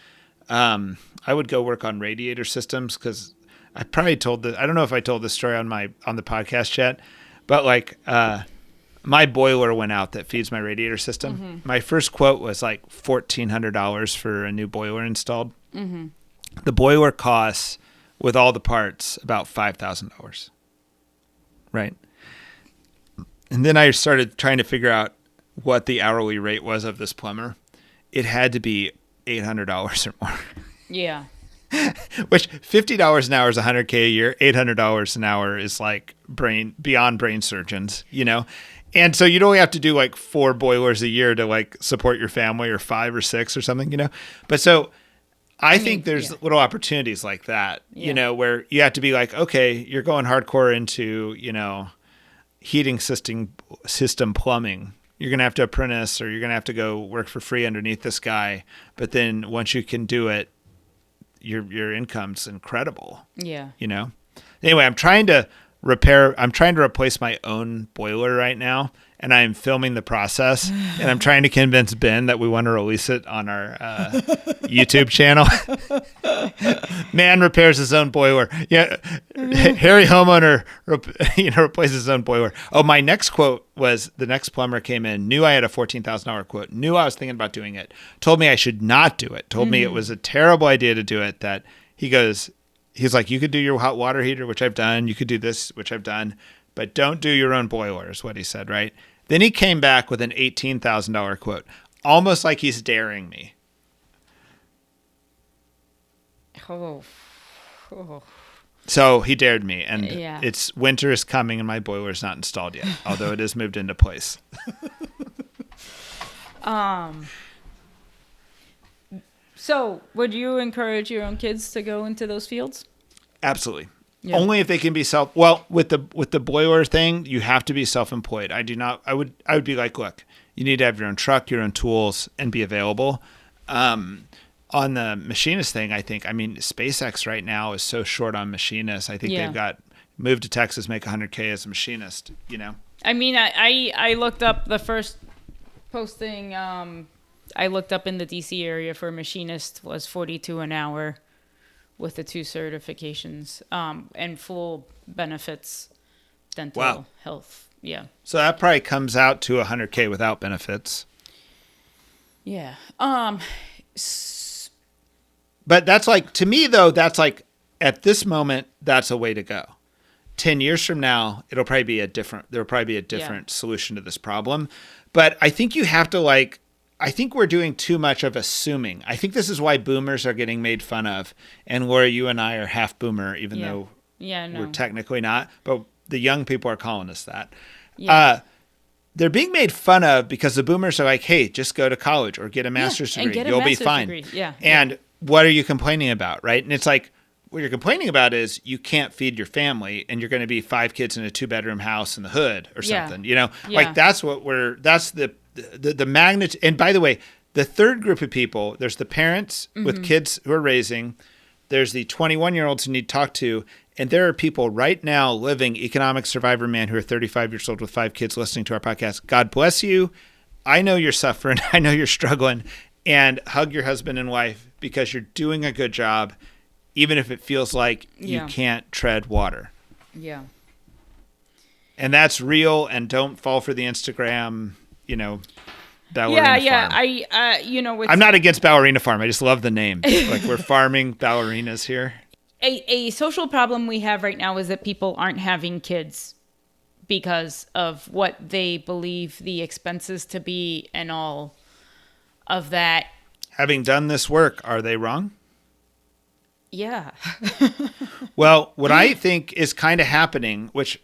I would go work on radiator systems because I probably I don't know if I told this story on the podcast yet, but like, my boiler went out that feeds my radiator system. Mm-hmm. My first quote was like $1,400 for a new boiler installed. Mm-hmm. The boiler costs, with all the parts, about $5,000. Right? And then I started trying to figure out what the hourly rate was of this plumber. It had to be $800 or more.
Yeah.
Which $50 an hour is $100K a year. $800 an hour is like beyond brain surgeons, And so you'd only have to do like 4 boilers a year to like support your family, or 5 or 6 or something, But so I think there's little opportunities like that, where you have to be like, okay, you're going hardcore into, heating system plumbing. You're going to have to apprentice, or you're going to have to go work for free underneath this guy. But then once you can do it, your income's incredible.
Yeah.
Anyway, I'm trying to replace my own boiler right now, and I'm filming the process, and I'm trying to convince Ben that we want to release it on our YouTube channel. Man repairs his own boiler. Yeah. Harry homeowner, replaces his own boiler. Oh, my next quote was, the next plumber came in, knew I had a $14,000 quote, knew I was thinking about doing it, told me I should not do it, told me it was a terrible idea to do it, that he's like, you could do your hot water heater, which I've done. You could do this, which I've done, but don't do your own boiler, is what he said, right? Then he came back with an $18,000 quote, almost like he's daring me.
Oh.
So he dared me, and winter is coming, and my boiler is not installed yet, although it is moved into place.
So, would you encourage your own kids to go into those fields?
Absolutely.
Yeah.
Only if they can be with the boiler thing, you have to be self-employed. I would be like, look, you need to have your own truck, your own tools, and be available. On the machinist thing, SpaceX right now is so short on machinists. I think they've got moved to Texas, make $100K as a machinist,
I looked up the first posting, I looked up in the DC area for a machinist was $42 an hour with the 2 certifications, and full benefits, dental, health. Yeah.
So that probably comes out to $100K without benefits.
Yeah.
But that's like, to me though, that's like, at this moment, that's a way to go. 10 years from now, there'll probably be a different solution to this problem. But I think you have to I think we're doing too much of assuming. I think this is why boomers are getting made fun of. And Laura, you and I are half boomer, even though we're technically not. But the young people are calling us that. Yeah. They're being made fun of because the boomers are like, hey, just go to college or get a master's degree. You'll be fine.
Yeah.
And what are you complaining about, right? And it's like, what you're complaining about is you can't feed your family, and you're going to be 5 kids in a 2-bedroom house in the hood or something, Like that's the magnitude. And by the way, the third group of people, there's the parents with kids who are raising, there's the 21-year-olds who need to talk to, and there are people right now living economic survivor man who are 35 years old with 5 kids listening to our podcast. God bless you. I know you're suffering. I know you're struggling. And hug your husband and wife because you're doing a good job, even if it feels like you can't tread water.
Yeah.
And that's real. And don't fall for the Instagram, ballerina farm.
I'm
not against ballerina farm. I just love the name. Like we're farming ballerinas here.
A social problem we have right now is that people aren't having kids because of what they believe the expenses to be and all of that.
Having done this work, are they wrong?
Yeah.
Well, what I think is kind of happening, which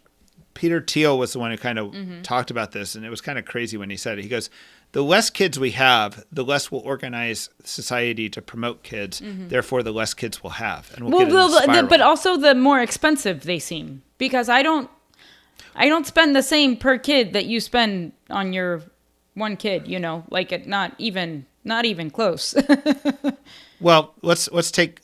Peter Thiel was the one who kind of talked about this, and it was kind of crazy when he said it. He goes, the less kids we have, the less we'll organize society to promote kids. Therefore, the less kids we'll have. And
but also the more expensive they seem. Because I don't spend the same per kid that you spend on your one kid, like not even close.
Well, let's take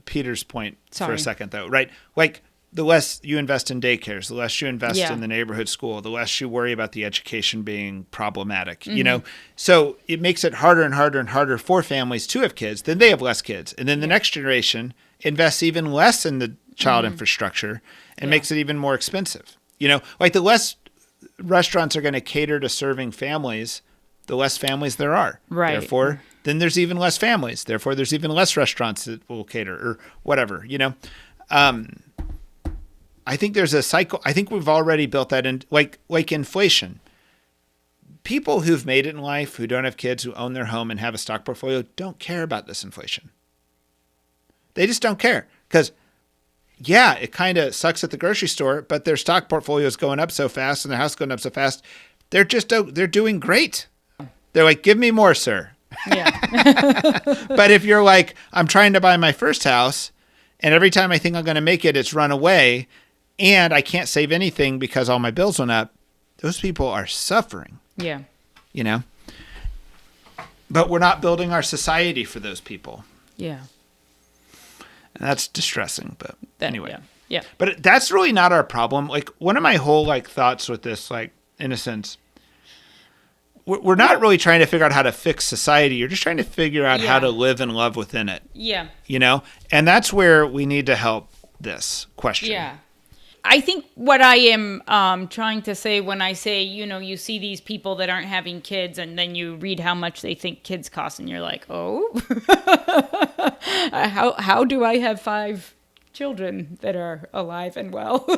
Peter's point for a second, though, right? Like the less you invest in daycares, the less you invest in the neighborhood school, the less you worry about the education being problematic, So it makes it harder and harder and harder for families to have kids. Then they have less kids. And then the next generation invests even less in the child infrastructure and makes it even more expensive. Like the less restaurants are going to cater to serving families, the less families there are.
Right.
Therefore, then there's even less families. Therefore, there's even less restaurants that will cater or whatever, I think there's a cycle. I think we've already built that in, like inflation. People who've made it in life, who don't have kids, who own their home and have a stock portfolio, don't care about this inflation. They just don't care because, it kind of sucks at the grocery store, but their stock portfolio is going up so fast and their house going up so fast. They're doing great. They're like, give me more, sir.
Yeah.
But if you're like, I'm trying to buy my first house and every time I think I'm going to make it, it's run away and I can't save anything because all my bills went up, those people are suffering.
Yeah.
But we're not building our society for those people.
Yeah.
And that's distressing, but anyway.
Yeah.
But that's really not our problem. Like one of my whole thoughts with this, in a sense, we're not really trying to figure out how to fix society. You're just trying to figure out how to live and love within it.
Yeah.
And that's where we need to help this question.
Yeah. I think what I am trying to say when I say, you see these people that aren't having kids and then you read how much they think kids cost and you're like, oh, how do I have 5 children that are alive and well?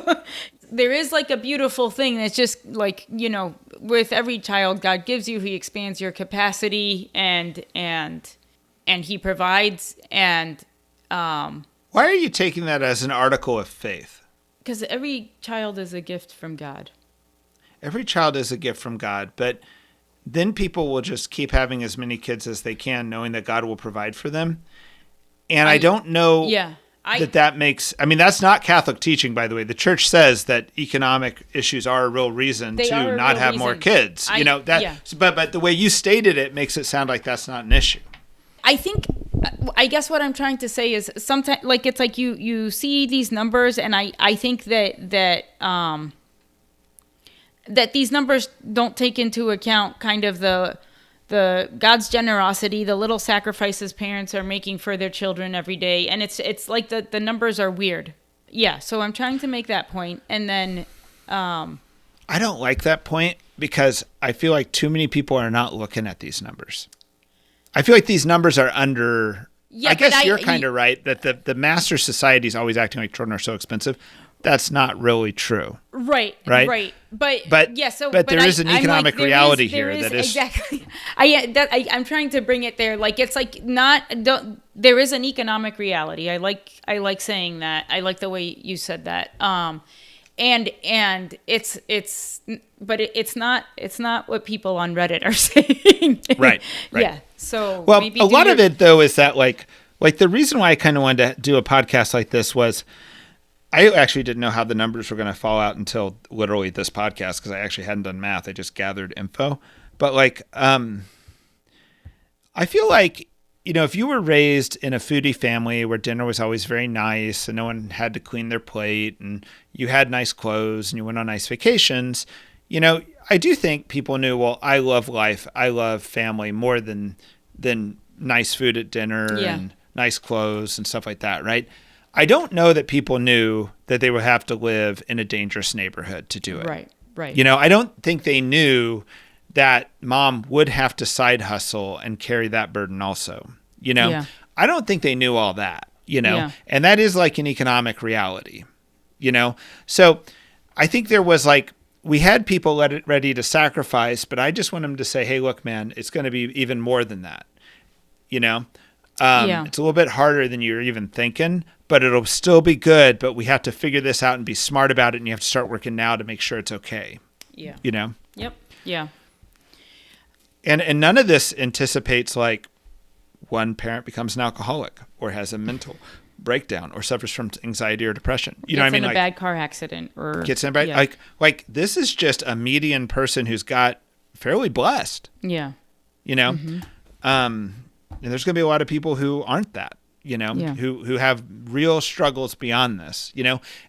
There is a beautiful thing that's just with every child God gives you, he expands your capacity and he provides. And
why are you taking that as an article of faith?
Because every child is a gift from God.
Every child is a gift from God, but then people will just keep having as many kids as they can, knowing that God will provide for them. And I don't know that makes... I mean, that's not Catholic teaching, by the way. The church says that economic issues are a real reason to not have more kids. But the way you stated it makes it sound like that's not an issue.
I guess what I'm trying to say is sometimes it's like you see these numbers and I think that these numbers don't take into account kind of the God's generosity, the little sacrifices parents are making for their children every day. And it's like the numbers are weird. Yeah. So I'm trying to make that point. And then,
I don't like that point because I feel like too many people are not looking at these numbers. I feel like these numbers are under. I guess you're kind of right that the master society is always acting like children are so expensive. That's not really true. Right.
But yeah. So,
but there is an economic reality here
that
is
exactly. I'm trying to bring it there. There is an economic reality. I like saying that. I like the way you said that. And it's not what people on Reddit are saying.
Right.
Yeah. So
a lot of it though is that like the reason why I kind of wanted to do a podcast like this was I actually didn't know how the numbers were going to fall out until literally this podcast because I actually hadn't done math. I just gathered info. But I feel like, if you were raised in a foodie family where dinner was always very nice and no one had to clean their plate and you had nice clothes and you went on nice vacations, I do think people knew, well, I love life. I love family more than nice food at dinner and nice clothes and stuff like that, right? I don't know that people knew that they would have to live in a dangerous neighborhood to do it.
Right.
I don't think they knew that mom would have to side hustle and carry that burden also. I don't think they knew all that, and that is like an economic reality, So I think there was we had people ready to sacrifice, but I just want them to say, hey, look, man, it's going to be even more than that. It's a little bit harder than you're even thinking, but it'll still be good. But we have to figure this out and be smart about it. And you have to start working now to make sure it's okay.
Yeah.
Yep.
Yeah.
And none of this anticipates one parent becomes an alcoholic or has a mental breakdown or suffers from anxiety or depression. You know what I mean?
Gets in a bad car accident or
gets in a bad, this is just a median person who's got fairly blessed.
Yeah.
And there's going to be a lot of people who aren't that, who have real struggles beyond this,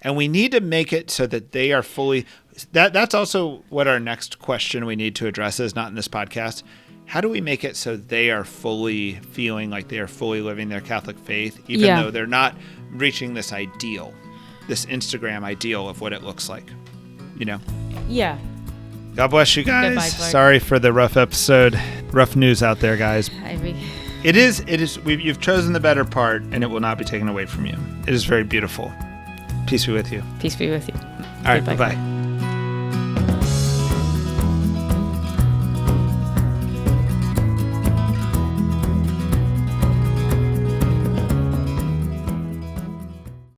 and we need to make it so that they are fully, that's also what our next question we need to address is, not in this podcast. How do we make it so they are fully feeling like they are fully living their Catholic faith, even though they're not reaching this ideal, this Instagram ideal of what it looks like,
Yeah.
God bless you guys.
Goodbye,
Sorry for the rough episode. Rough news out there, guys. It is. You've chosen the better part, and it will not be taken away from you. It is very beautiful. Peace be with you.
Peace be with you.
All right. Bye-bye.